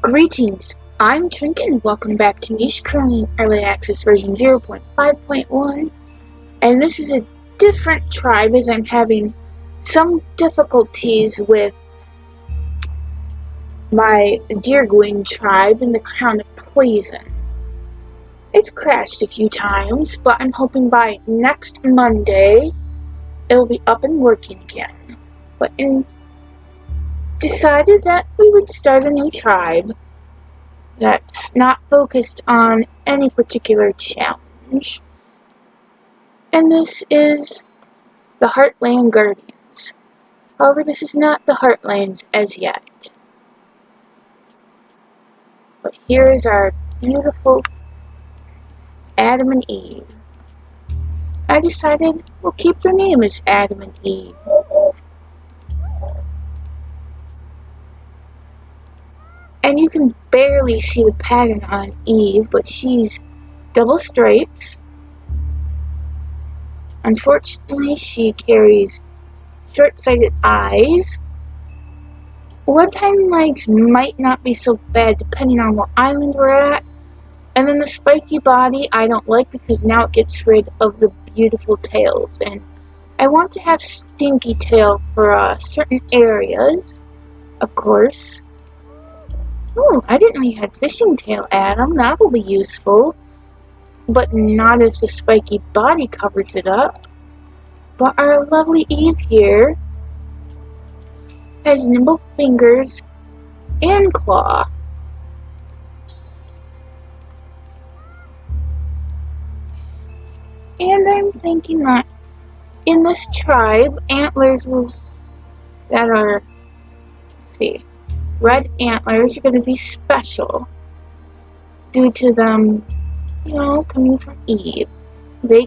Greetings, I'm Trinket and welcome back to Niche, currently in Early Access version 0.5.1, and this is a different tribe as I'm having some difficulties with my Deergwing tribe in the Crown of Poison. It's crashed a few times, but I'm hoping by next Monday it'll be up and working again. But decided that we would start a new tribe that's not focused on any particular challenge. And this is the Heartland Guardians. However, this is not the Heartlands as yet. But here is our beautiful Adam and Eve. I decided we'll keep their name as Adam and Eve. And you can barely see the pattern on Eve, but she's double stripes. Unfortunately, she carries short-sighted eyes. Wood-tiny legs might not be so bad depending on what island we're at. And then the spiky body I don't like because now it gets rid of the beautiful tails. And I want to have stinky tail for certain areas, of course. Oh, I didn't know you had fishing tail, Adam. That will be useful. But not if the spiky body covers it up. But our lovely Eve here has nimble fingers and claw. And I'm thinking that in this tribe, antlers that are, let's see, red antlers are going to be special due to them, coming from Eve. They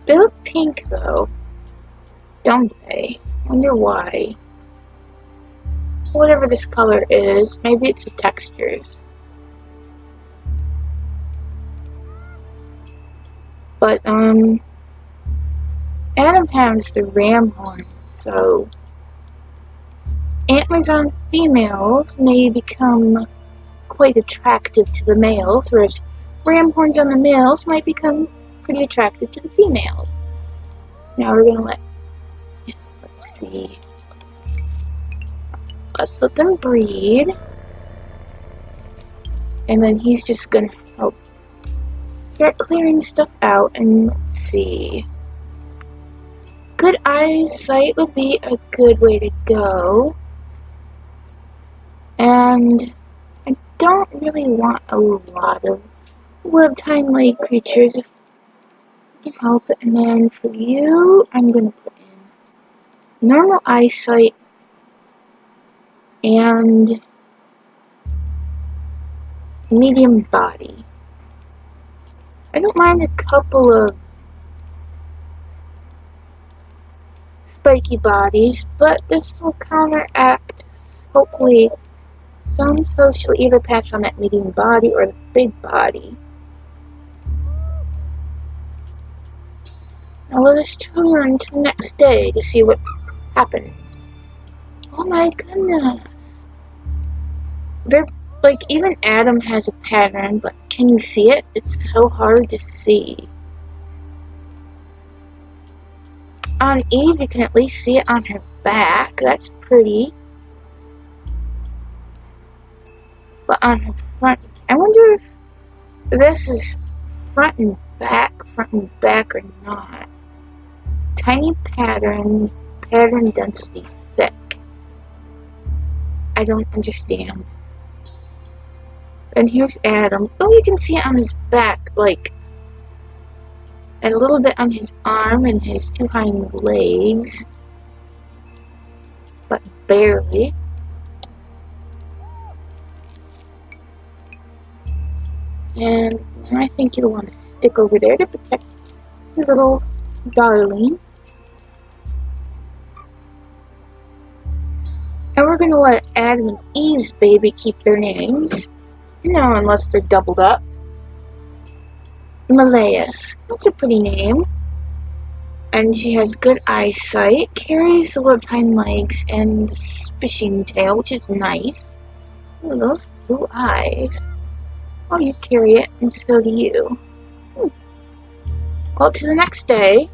look pink though, don't they? Wonder why. Whatever this color is, maybe it's the textures. But Adam has the ram horn, so antlers on females may become quite attractive to the males, whereas ram horns on the males might become pretty attractive to the females. Now we're gonna let's see. Let's let them breed. And then he's just gonna help start clearing stuff out, and let's see. Good eyesight would be a good way to go. And I don't really want a lot of web-time leg creatures if I can help it. And then for you, I'm going to put in normal eyesight and medium body. I don't mind a couple of spiky bodies, but this will counteract, hopefully, some, so she'll either pass on that medium body or the big body. Now let us turn to the next day to see what happens. Oh my goodness. They're even Adam has a pattern, but can you see it? It's so hard to see. On Eve, you can at least see it on her back. That's pretty. But on her front, I wonder if this is front and back or not. Tiny pattern density thick. I don't understand. And here's Adam. Oh, you can see it on his back, and a little bit on his arm and his two hind legs, but barely. And I think you'll want to stick over there to protect your little darling. And we're going to let Adam and Eve's baby keep their names. Unless they're doubled up. Malaeus. That's a pretty name. And she has good eyesight, carries the webbed hind legs and the fishing tail, which is nice. Ooh, those blue eyes. Oh, you carry it, and so do you. Well, to the next day.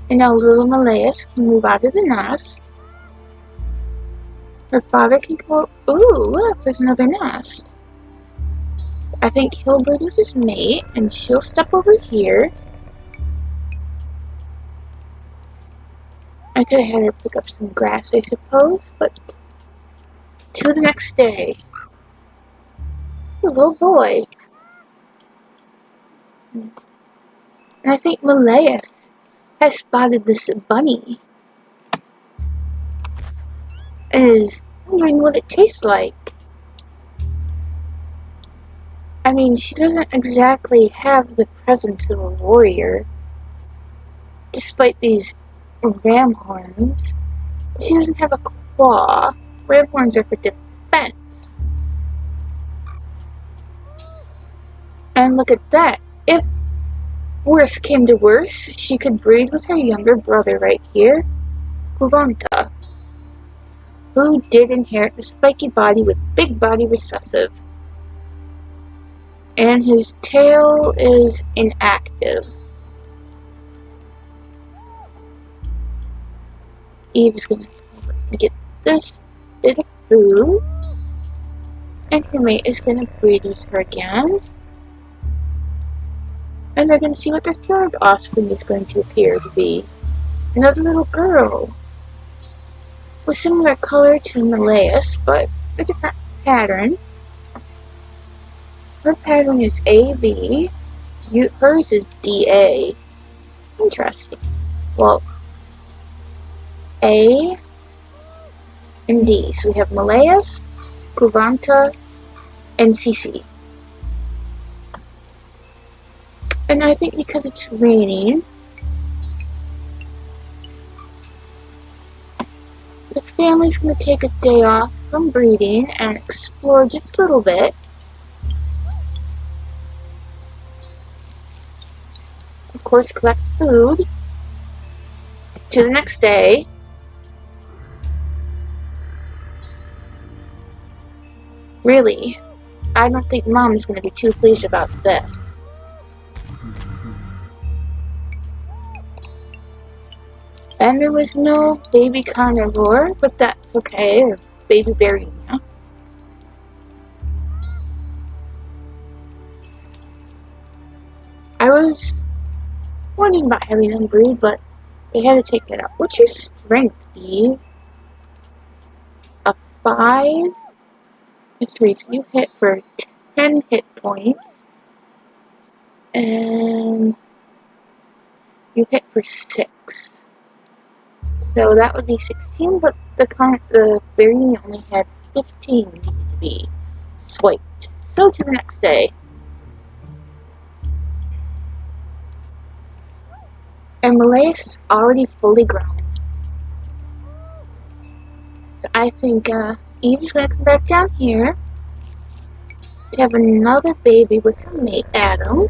And now little Malaeus can move out of the nest. Her father can go. Ooh, look, there's another nest. I think he'll breed with his mate, and she'll step over here. I could have had her pick up some grass, I suppose, but to the next day. Ooh, little boy. And I think Malaeus has spotted this bunny. And is wondering what it tastes like. I mean, she doesn't exactly have the presence of a warrior, despite these ram horns. She doesn't have a claw. Ram horns are for defense. And look at that. If worse came to worse, she could breed with her younger brother right here, Kuvanta, who did inherit the spiky body with big body recessive. And his tail is inactive. Eve's gonna get this bit of food, and her mate is gonna breed with her again. And they're gonna see what their third offspring is going to appear to be. Another little girl. With similar color to Malaeus, but a different pattern. Her pattern is AB. Hers is DA. Interesting. Well, A and D. So we have Malaeus, Kuvanta, and CC. And I think because it's raining, the family's going to take a day off from breeding and explore just a little bit. Of course, collect food. To the next day. Really, I don't think Mom's going to be too pleased about this. And there was no baby carnivore, but that's okay, or baby Barina. I was wondering about having them breed, but they had to take that out. What's your strength, Eve? A 5? A 3, so you hit for 10 hit points. And you hit for 6. So that would be 16, but the Barina only had 15 needed to be swiped. So to the next day. And Malaeus is already fully grown. So I think Eve is going to come back down here to have another baby with her mate, Adam.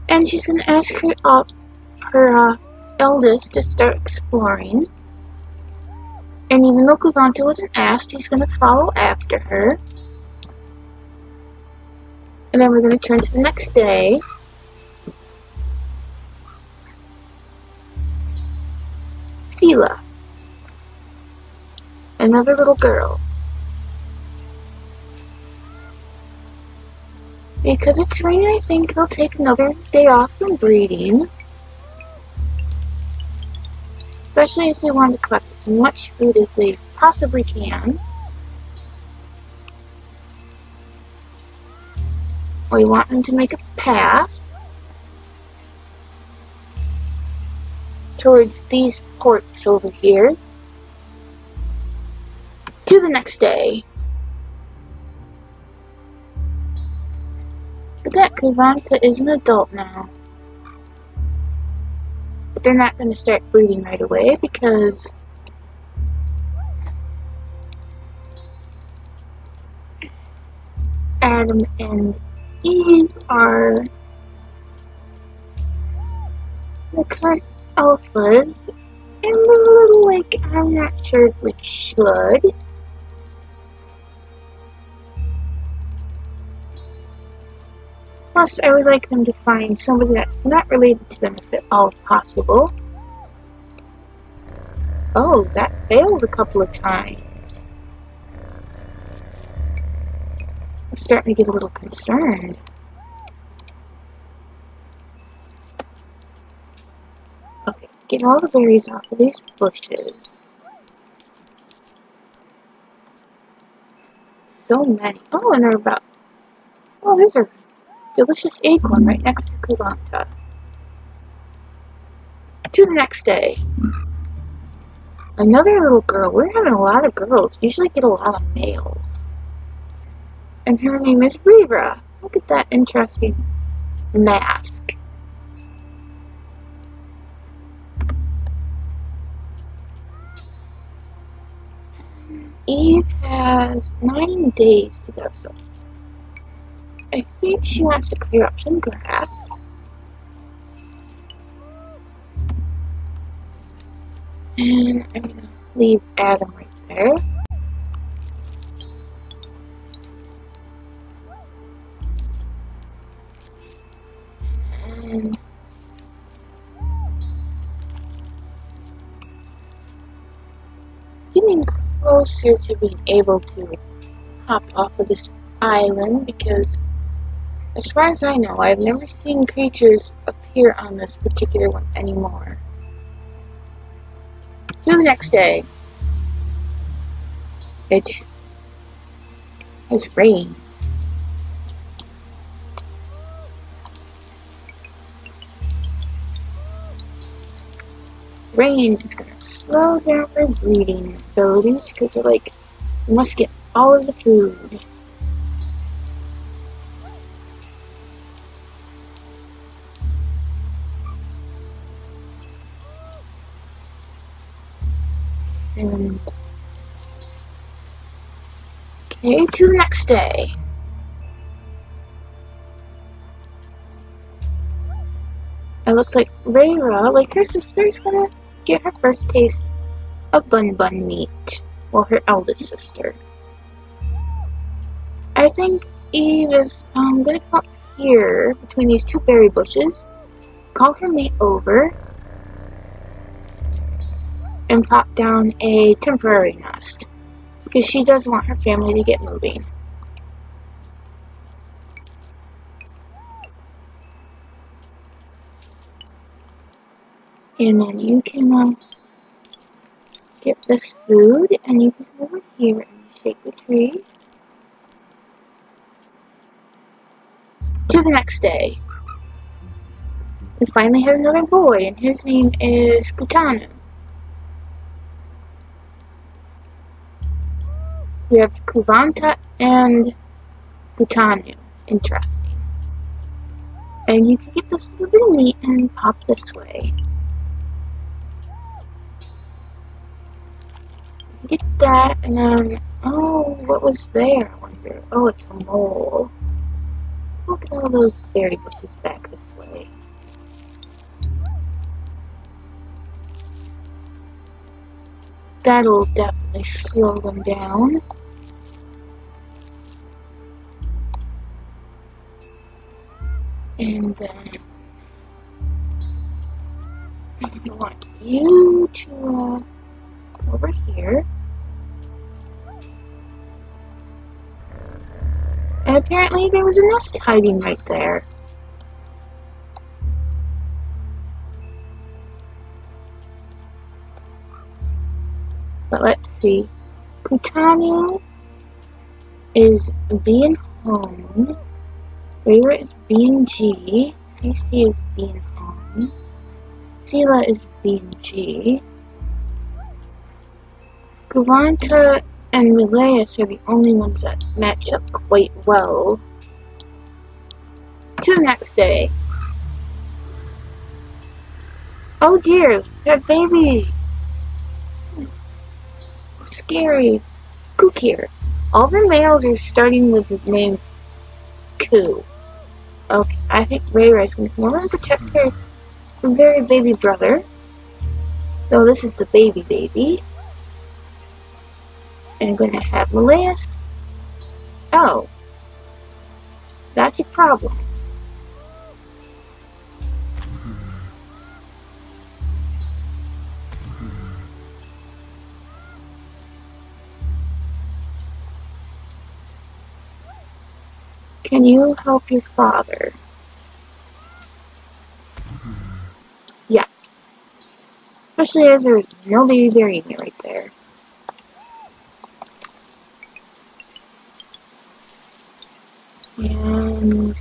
And she's going to ask her eldest to start exploring. And even though Kuvanta wasn't asked, he's going to follow after her. And then we're going to turn to the next day. Stila. Another little girl. Because it's raining, I think they'll take another day off from breeding. Especially if they want to collect as much food as they possibly can. We want them to make a path towards these ports over here to the next day. But that Kuvanta is an adult now. But they're not going to start breeding right away because Adam and Eve are the current alphas. And the little, like, I'm not sure if we should. Plus, I would like them to find somebody that's not related to them if at all possible. Oh, that failed a couple of times. I'm starting to get a little concerned. Okay, get all the berries off of these bushes. So many. Oh, and they're about... Oh, there's a delicious acorn right next to Kulanta. To the next day. Another little girl. We're having a lot of girls. Usually get a lot of males. And her name is Rira. Look at that interesting mask. Eve has 9 days to go, so I think she wants to clear up some grass. And I'm going to leave Adam right there. And getting closer to being able to hop off of this island because, as far as I know, I've never seen creatures appear on this particular one anymore. To the next day. It has rained. Rain is going to slow down their breeding abilities because they're like, you must get all of the food. And okay, to the next day. It looks like Rayra, like her sister, is gonna get her first taste of bun meat. Well, her eldest sister. I think Eve is gonna come up here between these two berry bushes, call her mate over, and pop down a temporary nest because she does want her family to get moving. And then you can get this food, and you can come over here and shake the tree. To the next day. We finally have another boy, and his name is Kutanu. We have Kuvanta and Kutanu. Interesting. And you can get this little bit of meat and pop this way. Get that, and then, oh, what was there, I wonder? Oh, it's a mole. Look at all those berry bushes back this way. That'll definitely slow them down. And then I want you to go over here. And apparently there was a nest hiding right there. But let's see. Kutanu is being home. Rayra is being G. CC is being home. Sela is being G. Gavanta and Mileus are the only ones that match up quite well. To the next day. Oh dear, that baby! Scary. Cook here. All the males are starting with the name Koo. Okay, I think Rayra is going to come over and protect her very baby brother. So this is the baby. And I'm going to have Malaeus. Oh, that's a problem. Can you help your father? Yes. Especially as there is no baby bear eating it right there. And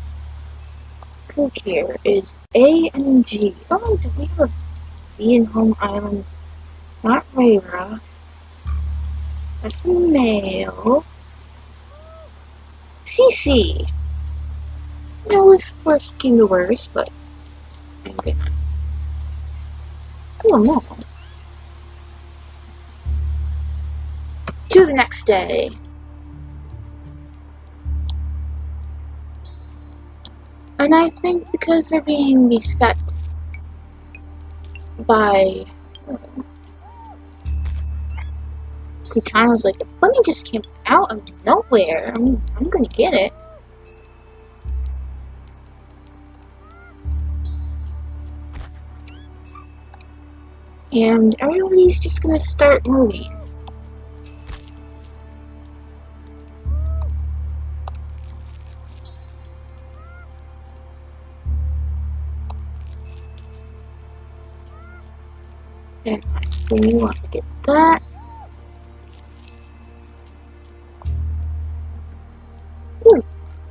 cook here is A and G. Oh, do we have a B in Home Island? Not Rayra. That's a male. CC. No, if worst came to worst, but I'm gonna. Oh no. To the next day. And I think because they're being beset by Kuchana's like, the bunny just came out of nowhere. I'm gonna get it. And everybody's just gonna start moving. And we want to get that. Ooh,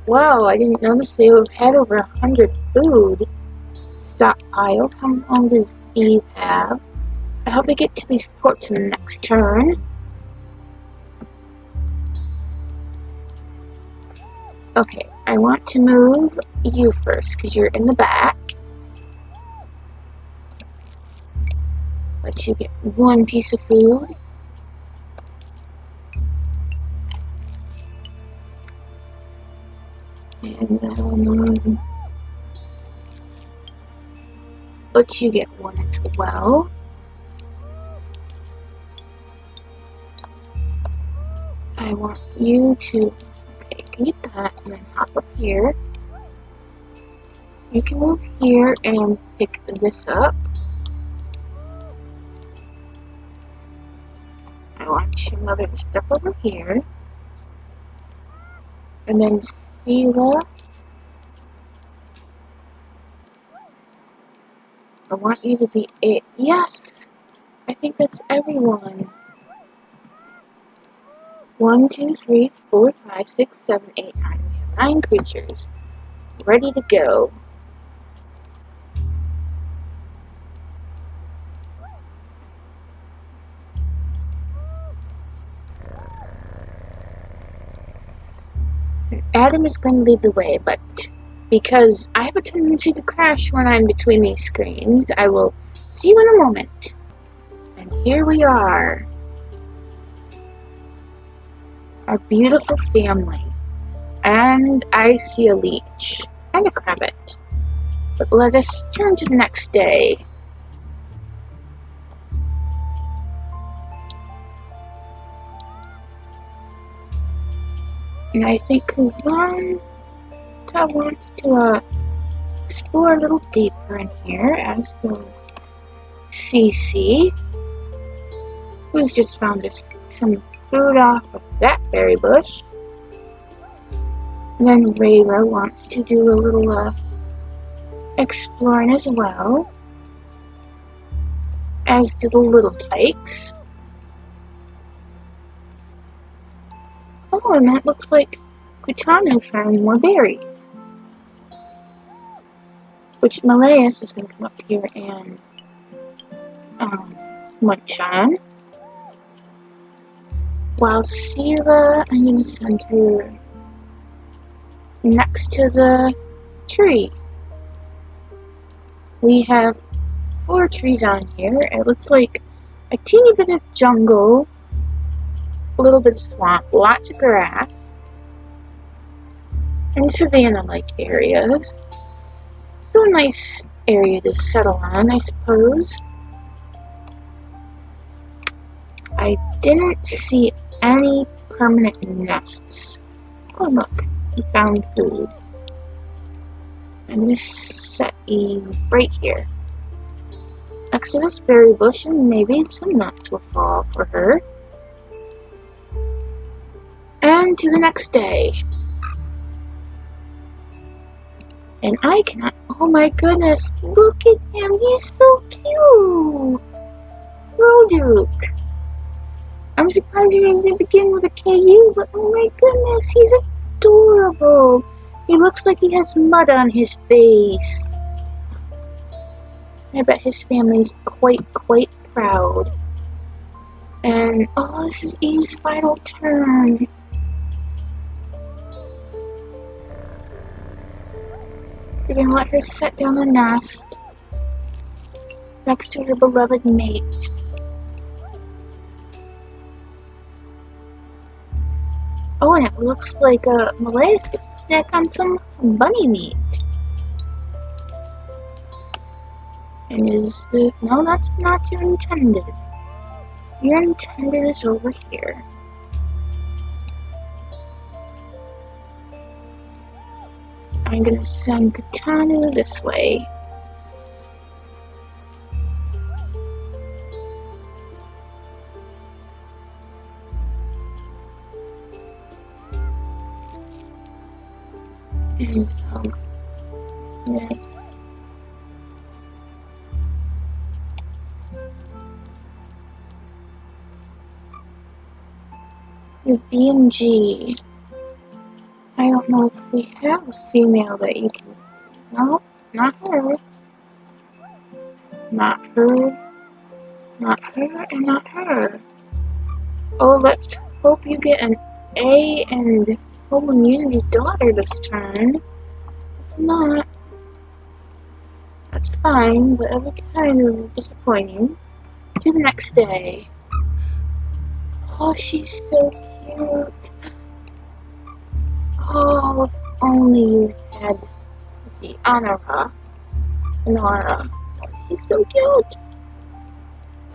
wow, I didn't notice they had over 100 food stockpile. How long does Eve have? I hope they get to these ports in the next turn. Okay, I want to move you first because you're in the back. Let you get one piece of food. And let you get one as well. I want you to, okay, you can get that and then hop up here. You can move here and pick this up. I want your mother to step over here. And then Sheila, I want you to be it. Yes! I think that's everyone. 1, 2, 3, 4, 5, 6, 7, 8, 9. We have 9 creatures. Ready to go. Adam is going to lead the way, but because I have a tendency to crash when I'm between these screens, I will see you in a moment. And here we are. Our beautiful family. And I see a leech. And a crabbit. But let us turn to the next day. And I think Kuvanta wants to explore a little deeper in here, as does CC, who's just found us some food off of that berry bush. And then Rayra wants to do a little exploring as well, as do the little tykes. Oh, and that looks like Kutano found more berries. Which Malaeus is going to come up here and munch on. While Sheila, I'm going to send her next to the tree. We have 4 trees on here. It looks like a teeny bit of jungle, a little bit of swamp, lots of grass, and savanna-like areas. So a nice area to settle on, I suppose. I didn't see any permanent nests. Oh look, we found food. I'm gonna set you right here. Next to this berry bush, and maybe some nuts will fall for her. And to the next day. And I cannot, oh my goodness, look at him, he's so cute! Roduke. I'm surprised he didn't begin with a KU, but oh my goodness, he's adorable. He looks like he has mud on his face. I bet his family's quite proud. And, oh, this is Eve's final turn. We're gonna let her set down a nest next to her beloved mate. Oh, and it looks like Malaya's gonna snack on some bunny meat. And no, that's not your intended. Your intended is over here. I'm gonna send Katanu this way. And, yes. The BMG. I don't know if we have a female that you can... No, not her. Not her. Not her, and not her. Oh, let's hope you get an A and home immunity daughter this turn. If not, that's fine, but it'll be kind of disappointing. To the next day. Oh, she's so cute. Oh, if only you had the Anara. He's so cute.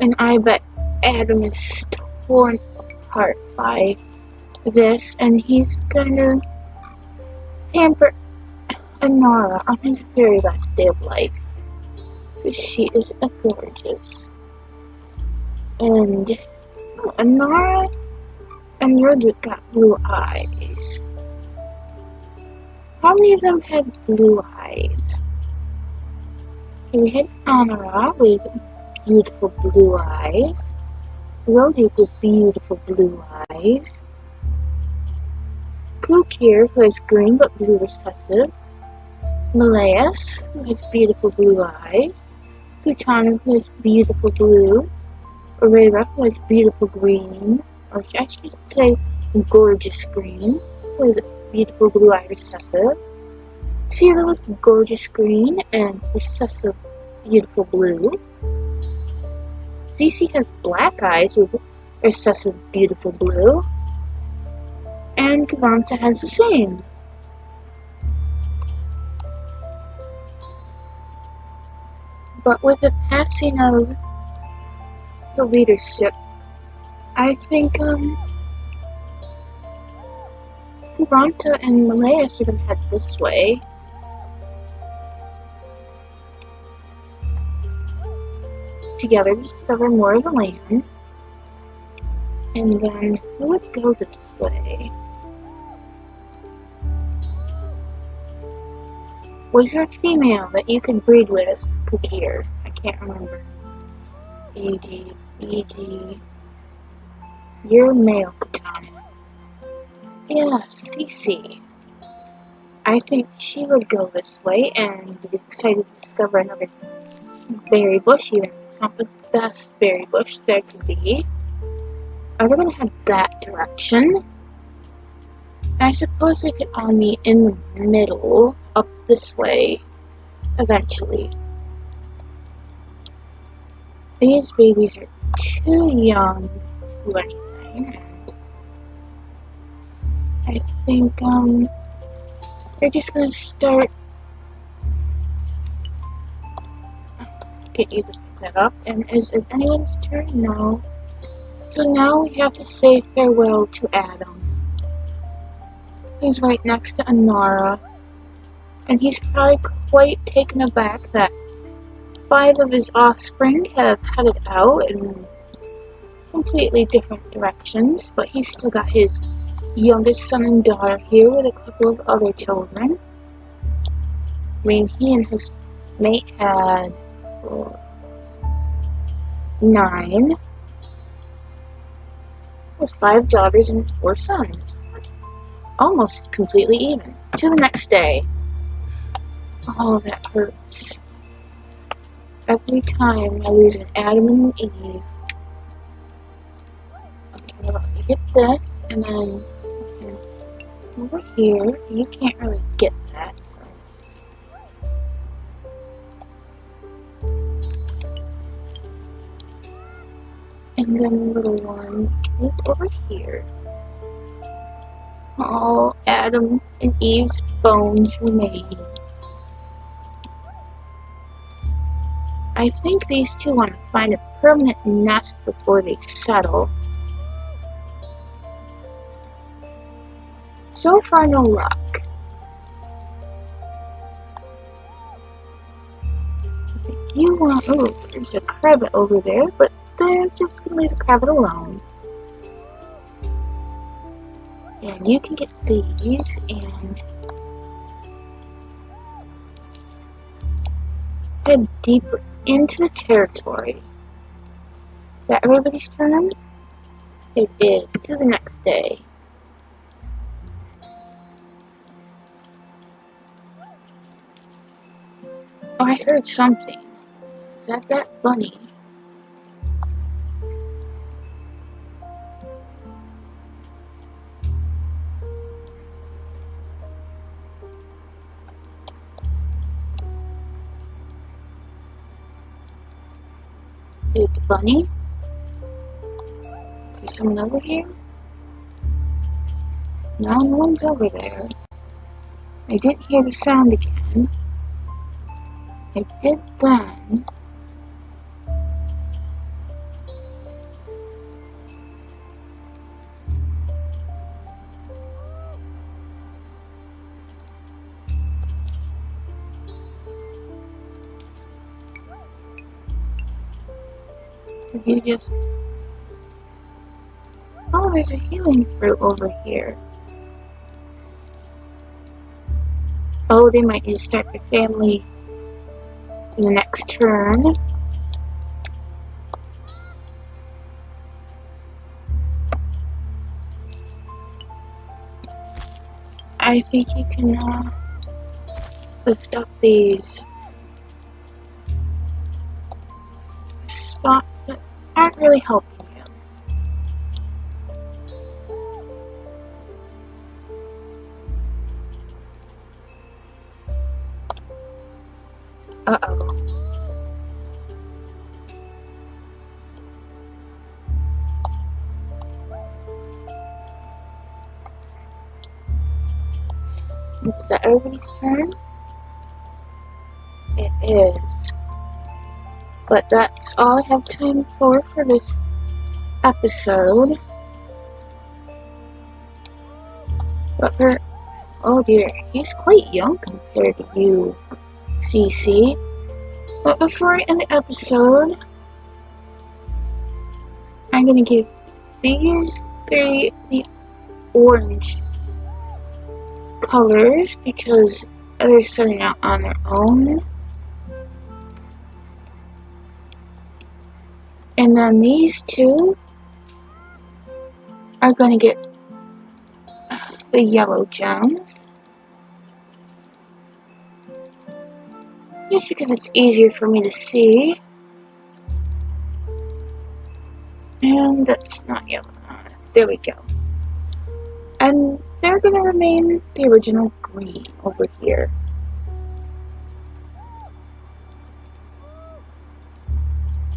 And I bet Adam is torn apart by this, and he's gonna pamper Anara on his very last day of life. Because she is gorgeous. And Anara and Roduke got blue eyes. How many of them had blue eyes? Okay, we had Anara with beautiful blue eyes. Roduke with beautiful blue eyes. Kukir, who has green but blue recessive. Malayas, who has beautiful blue eyes. Kutana, who has beautiful blue. Orera, who has beautiful green, or I should say gorgeous green, with beautiful blue eye recessive. Sela with gorgeous green and recessive beautiful blue. Cece has black eyes with recessive beautiful blue. And Kavanta has the same. But with the passing of the leadership, I think Kavanta and Malaya should have head this way. Together to discover more of the land. And then who would go this way? Was there a female that you could breed with, Kukir? I can't remember. E.G. You're male, Katana. Yeah, Cece. I think she would go this way and be excited to discover another berry bush, even if it's not the best berry bush there could be. We're gonna head that direction. I suppose they could all meet in the middle, up this way, eventually. These babies are too young to do anything, and I think, they're just gonna start get you to pick that up. And is it anyone's turn? No. So now we have to say farewell to Adam. He's right next to Anara. And he's probably quite taken aback that 5 of his offspring have headed out in completely different directions, but he's still got his youngest son and daughter here with a couple of other children. I mean, he and his mate had 9, with 5 daughters and 4 sons. Almost completely even. To the next day. Oh, that hurts. Every time I lose an Adam and an Eve. Okay, let me get this, and then over here, you can't really get that, so. And then the little one, move over here. All Adam and Eve's bones remain. I think these two want to find a permanent nest before they settle. So far, no luck. I think you want... Oh, there's a crabbit over there, but they're just going to leave the crabbit alone. And you can get these and head deeper into the territory. Is that everybody's turn? It is. To the next day. Oh, I heard something. Is that bunny? Is it the bunny? Is someone over here? No, no one's over there. I didn't hear the sound again. I did then. You just... Oh, there's a healing fruit over here. Oh, they might need to start their family in the next turn. I think you can lift up these spots that aren't really helping you. Uh-oh. Is that everybody's turn? It is. But that's all I have time for this episode. But oh dear, he's quite young compared to you, CC. But before I end the episode, I'm gonna give these 3 the orange colors because they're setting out on their own. And then these 2 are going to get the yellow gems. Just because it's easier for me to see. And that's not yellow. There we go. And they're going to remain the original green over here.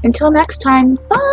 Until next time, bye!